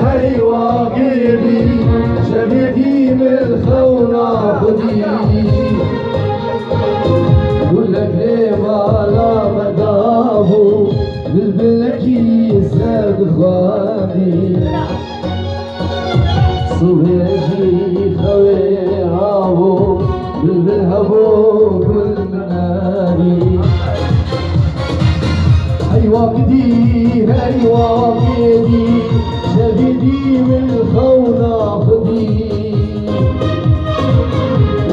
هيوا قيدي شبيتي من الخونة خدي قولك ليه ما لا مدابو بالبلكي سرد خوادي صبيجي خوي عابو بالبلهبو بالمنادي هيوا قدي هيوا قدي شديدي من الخونة خدي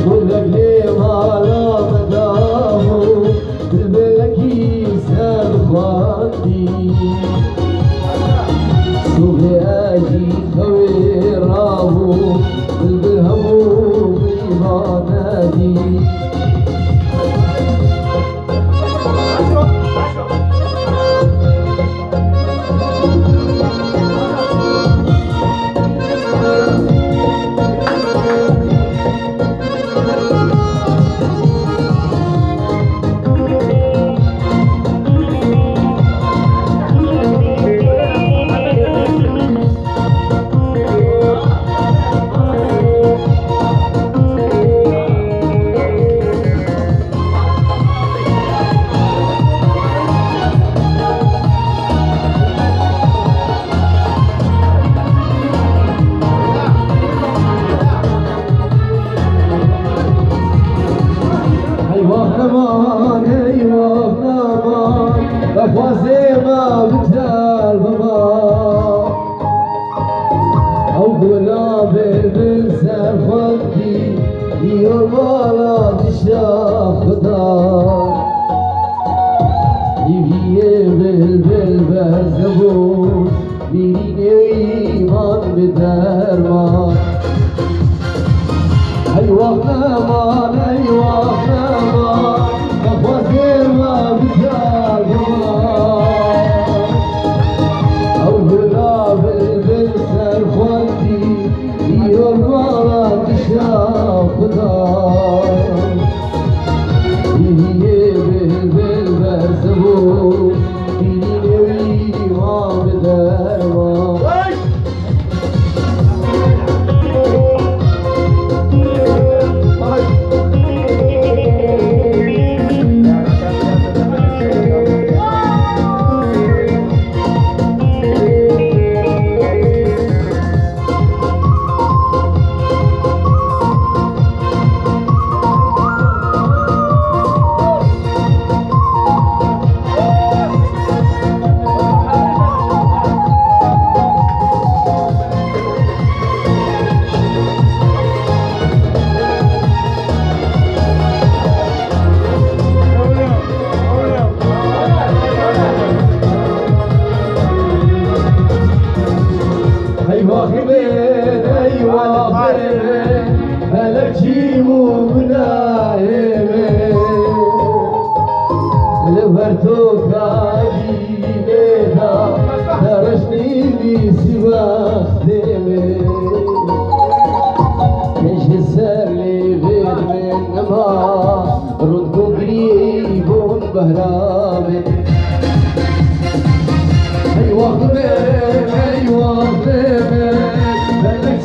قولك ليه ما لا مدامو بالبلكي سال خواتي صبي اجي خوي رابو بالبلهمو بيبانادي نمان ايوه نمان افوازي ما بتال بما او قولا بالبلسان خلقي يوم ولا تشاف خدار يبيه بالبل برزبون بيني ايمان بدرمان ايوه نمان ايوه نمان افوازي ما بتال بما او قولا بالبلسان خلقي يوم ولا تشاف خدار يبيه بالبل برزبون بيني ايمان بدرمان ايوه خبيت ايوه خبيت هلك جيمو منايمه لفرتو كاجي بيتا درشني بي سوا خدمه كنش السر لي غير من ما ردكو قريبون بهرامه ايوه خبيت ايوه خبيت هلك